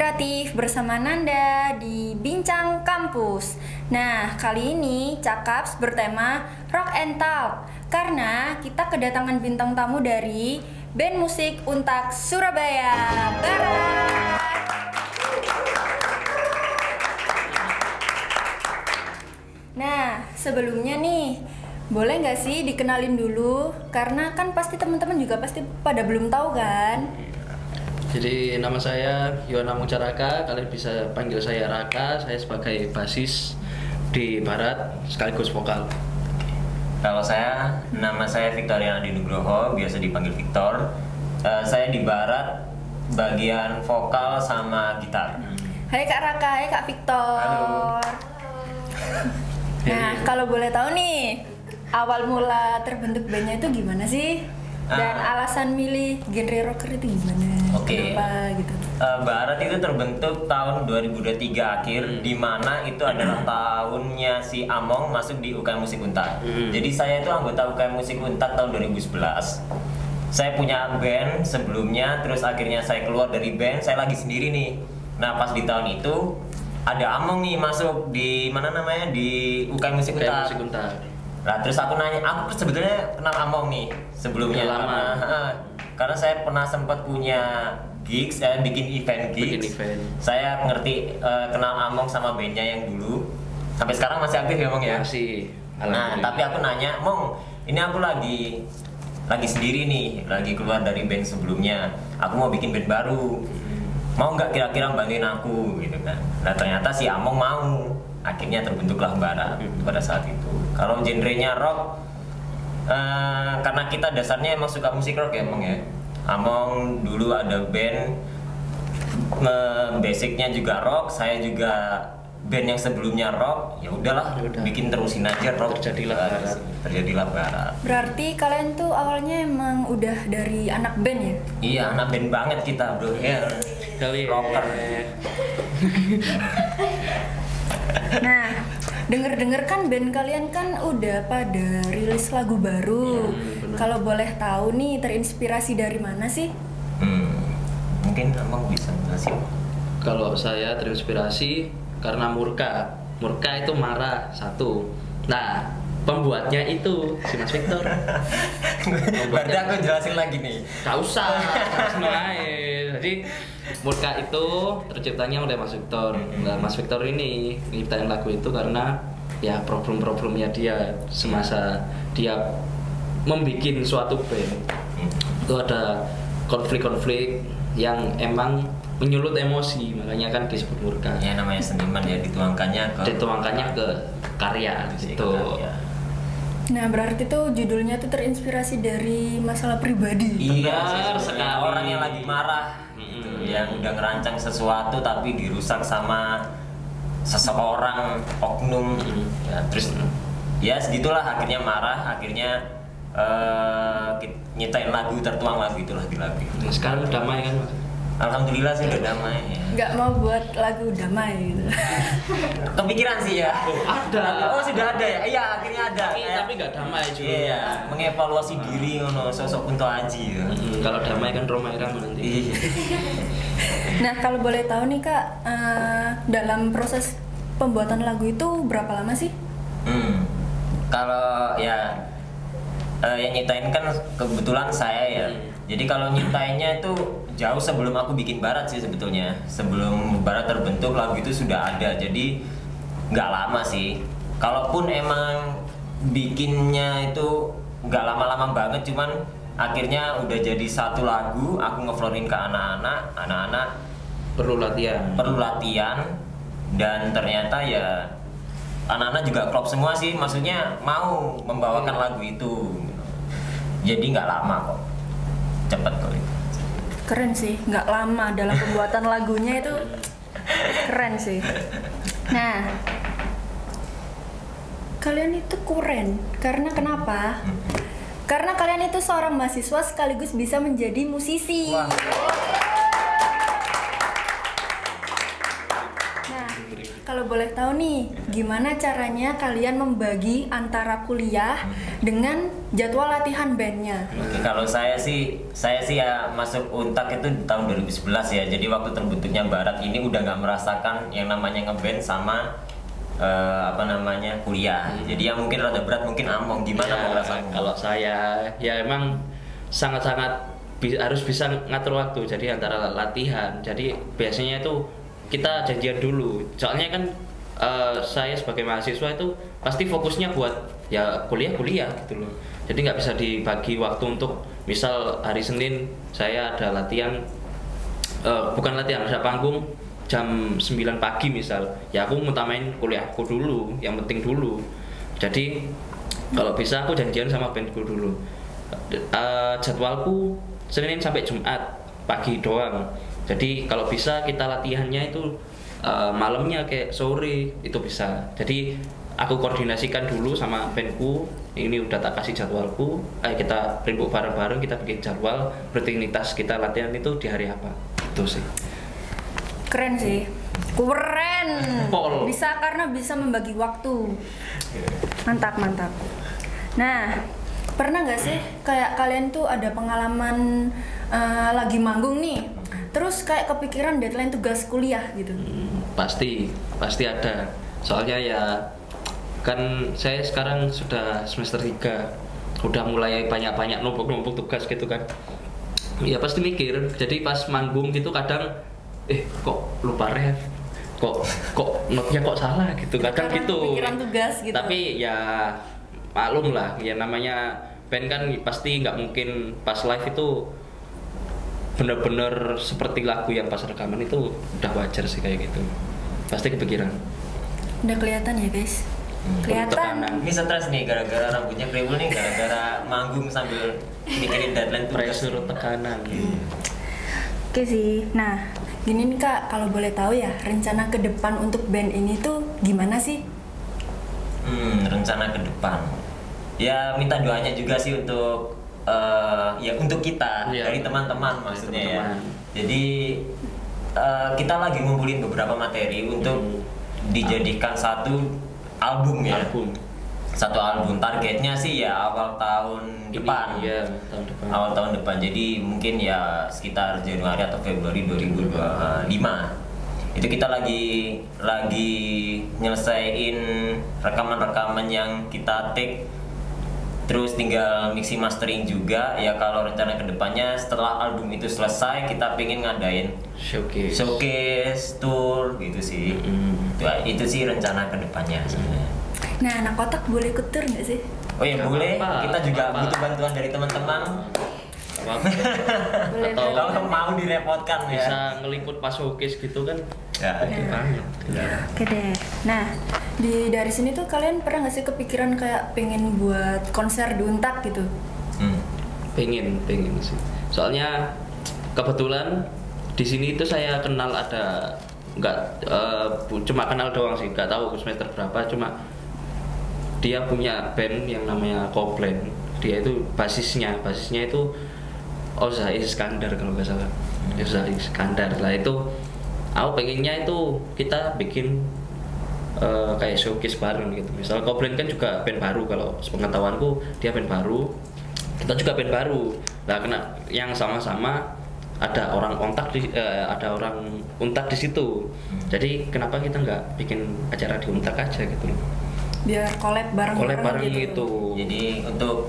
Kreatif bersama Nanda di Bincang Kampus. Nah, kali ini Cakaps bertema Rock and Talk karena kita kedatangan bintang tamu dari band musik Untak Surabaya Barat. Nah, sebelumnya nih, boleh nggak sih dikenalin dulu? Karena kan pasti teman-teman juga pasti pada belum tahu kan? Jadi nama saya Yohana Mucaraka, kalian bisa panggil saya Raka. Saya sebagai basis di Barat sekaligus vokal. Kalau saya, nama saya Victorian Adi Nugroho, biasa dipanggil Victor. Saya di Barat, bagian vokal sama gitar. Hai Kak Raka, hai Kak Victor. Halo. Nah, kalau boleh tahu nih, awal mula terbentuk bandnya itu gimana sih? Dan alasan milih genre rocker itu gimana? Oke. Kenapa gitu? Barat itu terbentuk tahun 2023 akhir, di mana itu adalah tahunnya si Among masuk di UKM Musik Untak. Jadi saya itu anggota UKM Musik Untak tahun 2011. Saya punya band sebelumnya, terus akhirnya saya keluar dari band, saya lagi sendiri nih. Nah, pas di tahun itu ada Among nih masuk di mana namanya, di UKM Musik Untak. Nah, terus aku nanya, aku sebetulnya kenal Among nih sebelumnya karena saya pernah sempat punya gigs, bikin event gigs. Saya ngerti, kenal Among sama bandnya yang dulu. Sampai sekarang masih aktif ya, Mong ya? Masih. Nah, tapi aku nanya, Mong, ini aku lagi sendiri nih, lagi keluar dari band sebelumnya. Aku mau bikin band baru. Mau nggak kira-kira bantuin aku gitu kan? Nah, ternyata si Among mau. Akhirnya terbentuklah Barat pada saat itu. Kalau genrenya rock, karena kita dasarnya emang suka musik rock ya, Among ya. Among dulu ada band, basicnya juga rock. Saya juga band yang sebelumnya rock. Ya udahlah, bikin terusin aja rock. Terjadilah Barat. Berarti kalian tuh awalnya emang udah dari anak band ya? Iya, anak band banget kita, bro. Ya, rocker. Nah, denger-denger kan band kalian kan udah pada rilis lagu baru. Kalau boleh tahu nih, terinspirasi dari mana sih? Mungkin Among bisa ngasih. Kalau saya terinspirasi karena Murka. Murka itu marah satu. Nah, pembuatnya itu si Mas Victor. Berarti aku jelasin lagi nih. Gak usah, langsung aja. Jadi Murka itu terciptanya oleh Mas Victor. Nah, Mas Victor ini nyiptain lagu itu karena ya problem-problemnya dia semasa dia membuat suatu band. Itu ada konflik-konflik yang emang menyulut emosi, makanya kan disebut Murka. Ya, namanya seniman ya, dituangkannya ke karya gitu. Nah, berarti tuh judulnya tuh terinspirasi dari masalah pribadi. Iya, sekali orang yang lagi marah gitu, yang udah ngerancang sesuatu tapi dirusak sama seseorang, oknum. Ya, terus ya segitulah, akhirnya marah, akhirnya nyitain lagu, tertuang lagu itulah di lagu. Nah, sekarang udah damai kan, Mas? Alhamdulillah sih udah damai ya. Nggak mau buat lagu damai gitu. Kepikiran sih ya. Ada. Oh, sudah ada ya? Iya, akhirnya ada. Tapi nggak damai juga. Iya, mengevaluasi diri ngono, sosok Kunto Aji ya. Kalau damai kan Roma Irama nanti. Nah, kalau boleh tahu nih Kak, dalam proses pembuatan lagu itu berapa lama sih? Kalau ya yang nyitain kan kebetulan saya ya. Jadi kalau nyitainnya itu jauh sebelum aku bikin Barat sih sebetulnya. Sebelum Barat terbentuk, lagu itu sudah ada. Jadi nggak lama sih. Kalaupun emang bikinnya itu nggak lama-lama banget, cuman akhirnya udah jadi satu lagu. Aku ngeflorin ke anak-anak Perlu latihan. Dan ternyata ya anak-anak juga klop semua sih. Maksudnya mau membawakan lagu itu. Jadi nggak lama kok. Cepet kok itu. Keren sih, nggak lama dalam pembuatan lagunya itu. Keren sih. Nah, kalian itu keren karena kenapa? Karena kalian itu seorang mahasiswa sekaligus bisa menjadi musisi. Wah. Nah, kalau boleh tahu nih, gimana caranya kalian membagi antara kuliah dengan jadwal latihan bandnya? Oke, kalau saya sih ya masuk Untak itu di tahun 2011 ya. Jadi waktu terbentuknya Barat ini udah nggak merasakan yang namanya ngeband sama kuliah. Jadi yang mungkin rada berat mungkin Among, gimana mau ngerasain? Kalau saya ya emang sangat-sangat harus bisa ngatur waktu, jadi antara latihan, jadi biasanya itu kita janjian dulu, soalnya kan saya sebagai mahasiswa itu pasti fokusnya buat ya kuliah gitu loh, jadi nggak bisa dibagi waktu untuk misal hari Senin saya ada latihan, bukan latihan, ada panggung jam 9 pagi misal, ya aku ngutamain kuliahku dulu, yang penting dulu, jadi kalau bisa aku janjian sama bandku dulu. Jadwalku Senin sampai Jumat pagi doang. Jadi kalau bisa kita latihannya itu malamnya kayak sore itu bisa. Jadi aku koordinasikan dulu sama bandku. Ini udah tak kasih jadwalku. Ayo kita ribut bareng-bareng, kita bikin jadwal rutinitas kita latihan itu di hari apa. Itu sih. Keren sih. Keren. Pol. Bisa karena bisa membagi waktu. Mantap. Nah, pernah nggak sih kayak kalian tuh ada pengalaman lagi manggung nih, terus kayak kepikiran deadline tugas kuliah gitu? Pasti ada. Soalnya ya kan saya sekarang sudah semester 3, udah mulai banyak numpuk tugas gitu kan. Ya pasti mikir. Jadi pas manggung gitu kadang kok lupa ref, kok notnya kok salah gitu. Kadang gitu. Pikiran tugas gitu. Tapi ya maklum lah, ya namanya band kan pasti nggak mungkin pas live itu bener-bener seperti lagu yang pas rekaman, itu udah wajar sih kayak gitu, pasti kepikiran. Udah kelihatan ya guys, kelihatan. Ini stres nih gara-gara rambutnya kriwil nih, gara-gara manggung sambil mikirin deadline tugas. Pressure, tekanan. Oke sih, nah gini nih Kak, kalau boleh tahu ya rencana ke depan untuk band ini tuh gimana sih? Rencana ke depan ya minta doanya juga sih untuk ya untuk kita dari teman-teman maksudnya teman-teman. Ya jadi kita lagi ngumpulin beberapa materi untuk dijadikan satu album ya. Satu album, targetnya sih ya awal tahun depan. Iya, tahun depan. Awal tahun depan, jadi mungkin ya sekitar Januari atau Februari 2025. Itu kita lagi nyelesain rekaman yang kita take, terus tinggal mixing mastering juga ya. Kalau rencana kedepannya setelah album itu selesai kita pengen ngadain showcase tour gitu sih. Itu sih rencana kedepannya sebenarnya. Nah, anak kotak boleh ikut tour nggak sih? Oh ya boleh, kita juga butuh bantuan dari teman-teman. Atau kalau mau direpotkan ya, bisa ngeliput pas showcase gitu kan ya. Oke deh. Nah, dari sini tuh kalian pernah nggak sih kepikiran kayak pengen buat konser di Untak gitu? Pengen sih. Soalnya kebetulan di sini itu saya kenal ada cuma kenal doang sih, nggak tahu semester berapa, cuma dia punya band yang namanya Koblen. Dia itu basisnya itu Oza Iskandar kalau nggak salah. Oza Iskandar lah itu. Aku pengennya itu kita bikin kayak showcase bareng gitu. Misal Koblen kan juga band baru, kalau sepengetahuanku dia band baru. Kita juga band baru. Nah, yang sama-sama ada orang Untak di situ. Jadi kenapa kita nggak bikin acara di Untak aja gitu loh? Biar collab bareng gitu. Jadi untuk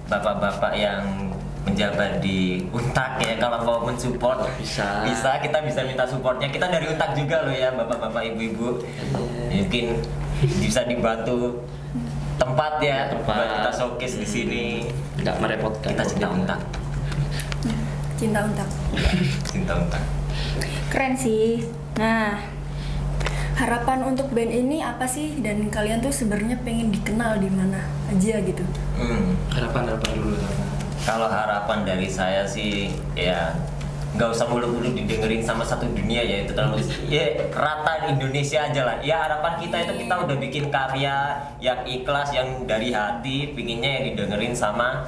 bapak-bapak yang menjabat di Untak ya, kalau mau mensupport bisa kita bisa minta supportnya. Kita dari Untak juga loh ya, bapak-bapak ibu-ibu. Mungkin bisa dibantu tempat ya, buat kita showcase di sini. Nggak merepotkan. Kita cinta Untak. Cinta Untak. Keren sih. Nah, harapan untuk band ini apa sih, dan kalian tuh sebenarnya pengen dikenal di mana aja gitu? Harapan dulu. Kalau harapan dari saya sih ya nggak usah mulu-mulu didengerin sama satu dunia ya, itu terlalu ya rata di Indonesia aja lah ya. Harapan kita itu kita udah bikin karya yang ikhlas, yang dari hati, pinginnya yang didengerin sama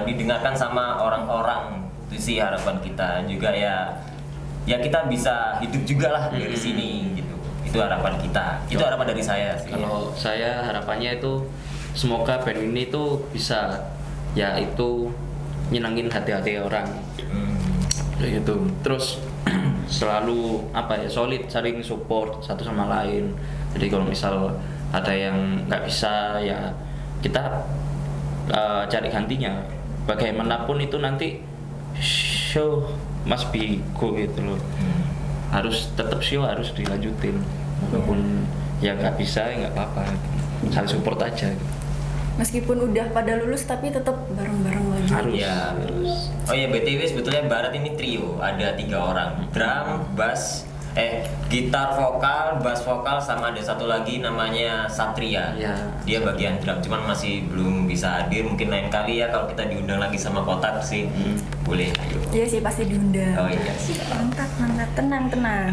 didengarkan sama orang-orang. Itu sih harapan kita juga ya. ya kita bisa hidup juga lah dari sini gitu. Itu harapan kita, itu harapan dari saya sih. Kalau saya harapannya itu semoga band ini tuh bisa ya itu nyenengin hati-hati orang kayak gitu. Terus selalu apa ya, solid, saling support satu sama lain. Jadi kalau misal ada yang nggak bisa ya kita cari gantinya. Bagaimanapun itu nanti show must be go gitu loh. Harus tetap show harus dilanjutin. Walaupun ya nggak bisa ya nggak apa-apa. Saling support aja. Meskipun udah pada lulus tapi tetap bareng-bareng lagi. Harus. Ya, Harus. Oh ya, BTW sebetulnya Barat ini trio, ada 3 orang, drum, bass, gitar vokal, bass vokal, sama ada satu lagi namanya Satria. Ya. Dia bagian drum, cuman masih belum bisa hadir. Mungkin lain kali ya kalau kita diundang lagi sama Kotak sih, boleh. Ayo. Iya sih, pasti diundang. Oh iya. Mantap, mantap, tenang, tenang.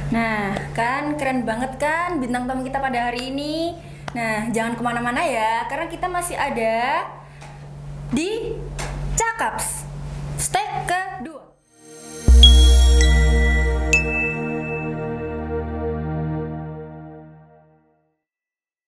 Nah, kan keren banget kan bintang tamu kita pada hari ini. Nah, jangan kemana-mana ya, karena kita masih ada di Cakaps.